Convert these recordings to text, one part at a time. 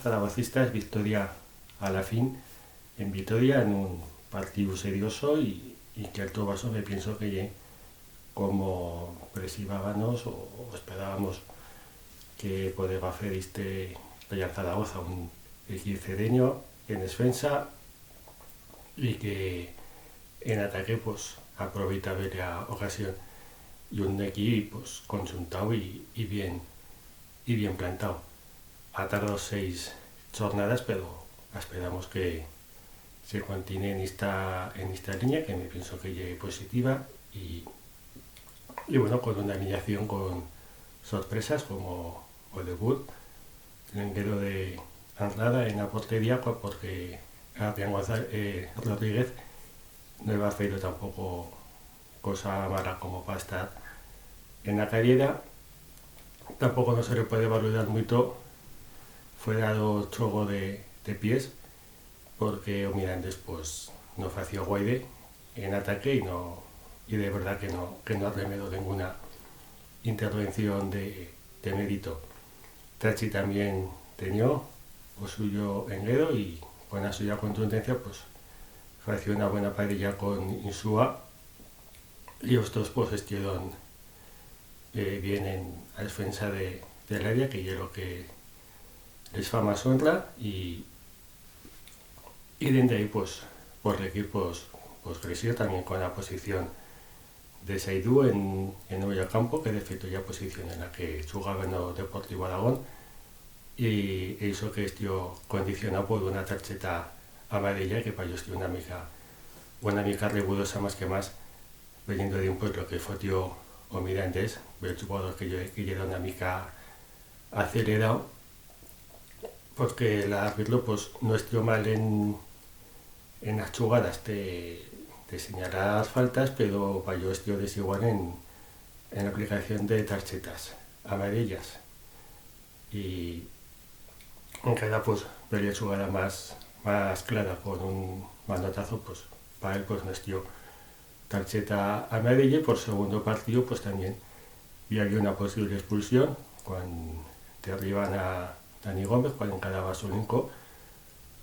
zaragocistas, victoria a la fin en Vitoria en un partido serioso y que el Tobaso me pienso que como presibábamos o esperábamos que podía hacer este Real Zaragoza un equicedeño en defensa y que en ataque pues aproveitaba la ocasión y un equipo pues conjuntado y bien plantado. Ha tardado 6 jornadas, pero esperamos que se continúe en esta línea, que me pienso que es positiva y bueno, con una alineación con sorpresas como el debut, el enguero de Andrada en la portería, porque Adrián Rodríguez no va a hacer tampoco cosa mala como para estar en la carrera. Tampoco no se le puede valorar mucho fuera do chogo de pies, porque o Mirandes pues no hacía guaide en ataque y de verdad que no ha remedo ninguna intervención de mérito. Tachi también tenía o suyo enredo y con la suya contundencia pues hacía una buena parilla con Insúa y estos pues estuvieron bien en la defensa del área, que es lo que les fa más honra y desde ahí pues por el equipo pues creció también con la posición de Saidú en el campo, que de hecho ya posición en la que jugaba en el Deportivo Aragón y eso que estuvo condicionado por una tarjeta amarilla que para ellos tiene una mica rigurosa más que más, veniendo de un pueblo que fue tío o Mirandes, el jugador que llega una mica acelerado, porque el árbitro pues no estuvo mal en las jugadas de señalar faltas, pero para yo estuvo desigual en la aplicación de tarjetas amarillas y en cada pues vería jugada más clara con un manotazo, pues para él pues no estuvo tarjeta amarilla. Y por segundo partido pues también había una posible expulsión cuando derriban a Dani Gómez, cuando encaraba su linco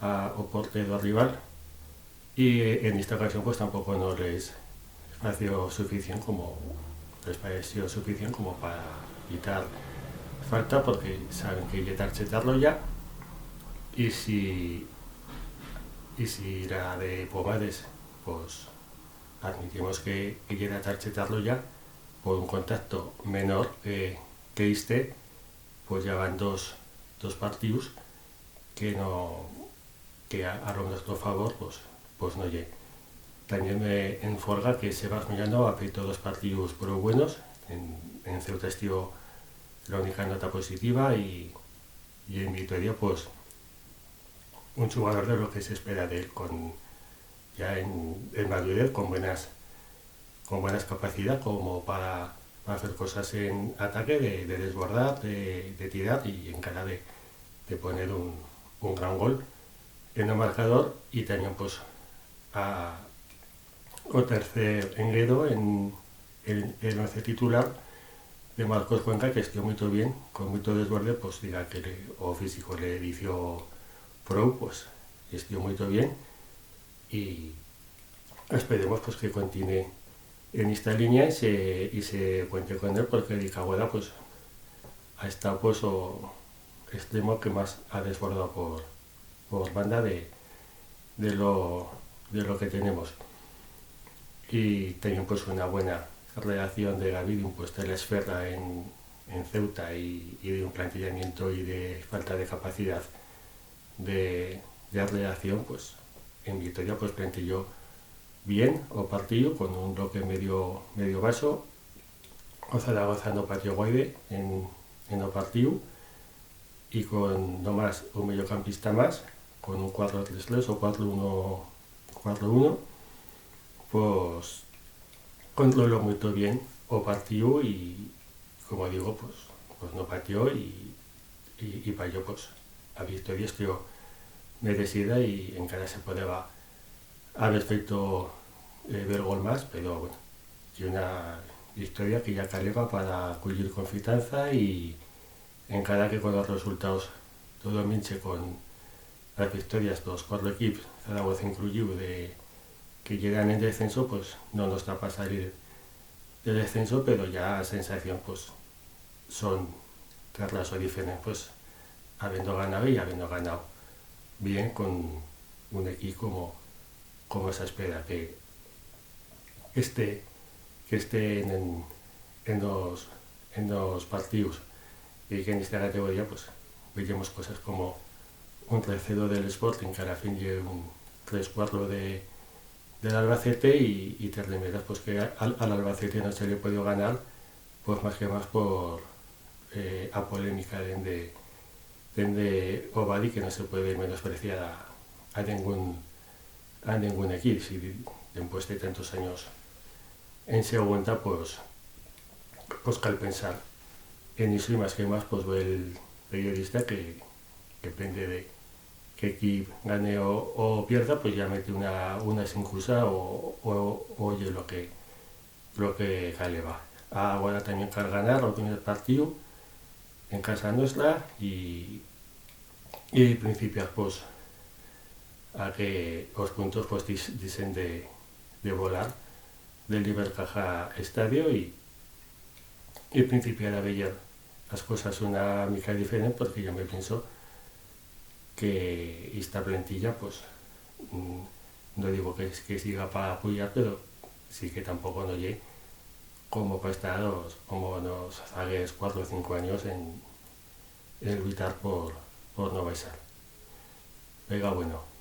o portero rival, y en esta ocasión pues tampoco no les pareció suficiente como para evitar falta, porque saben que hay que tarjetarlo ya y si la de Pomades pues admitimos que quiera tarjetarlo ya por un contacto menor que este, pues ya van dos partidos que a nuestro favor pues no llegue. También me enforga que Sebas Millano ha feito 2 partidos pero buenos. En Ceuta estuvo la única nota positiva y en Vitoria pues un jugador de lo que se espera de él, ya en madurez, con buenas capacidades como para hacer cosas en ataque, de desbordar, de tirar y en cara de poner un gran gol en el marcador. Y también pues o tercer enredo en el 11 titular de Marcos Cuenca, que estuvo muy bien, con mucho desborde, pues diga que o físico le dició pro, pues estuvo muy bien y esperemos pues que continúe en esta línea y se cuente con él, porque el Caguera pues ha estado pues o extremo que más ha desbordado por banda de lo que tenemos. Y también pues una buena relación de Gavidium pues de la esfera en Ceuta y de un planteamiento y de falta de capacidad de relación, pues en Vitoria pues planteó bien o partido con un bloque medio vaso. O Zaragoza no partió guaide en el partido y con no más un mediocampista más, con un 4-3-3 o 4-1-4-1, pues controló muy bien o partido y como digo pues no partió y para ello pues a Victoria estuvo merecida y en cara se podía haber feito ver gol más, pero bueno, y una victoria que ya caleva para acudir confianza y en cada que con los resultados todo minche con las victorias dos cuatro equipos, Zaragoza incluido, que llegan en descenso, pues no nos da para salir del descenso, pero ya la sensación pues son tras o diferentes, pues habiendo ganado y habiendo ganado bien con un equipo como se espera esté, que esté en los partidos y que en esta categoría pues veamos cosas como un 3-0 del Sporting, que a la fin lleve un 3-4 del Albacete y te remeras pues que al Albacete no se le puede ganar, pues más que más por a polémica de Obadi, que no se puede menospreciar a ningún equipo. Si después de tantos años en segunda, pues que al pensar en eso y más que más, pues ve el periodista que depende de que equipo gane o pierda, pues ya mete una excusa o oye lo que le va. Ahora también que al ganar el primer partido en casa nuestra y principiar pues a que los puntos pues dicen de volar del Libercaja Estadio y principiar a ver las cosas una mica diferente, porque yo me pienso que esta plantilla pues no digo que siga para apoyar, pero sí que tampoco no llegue como para estar como nos hace 4 o 5 años en luchar por no baixar. Venga, bueno.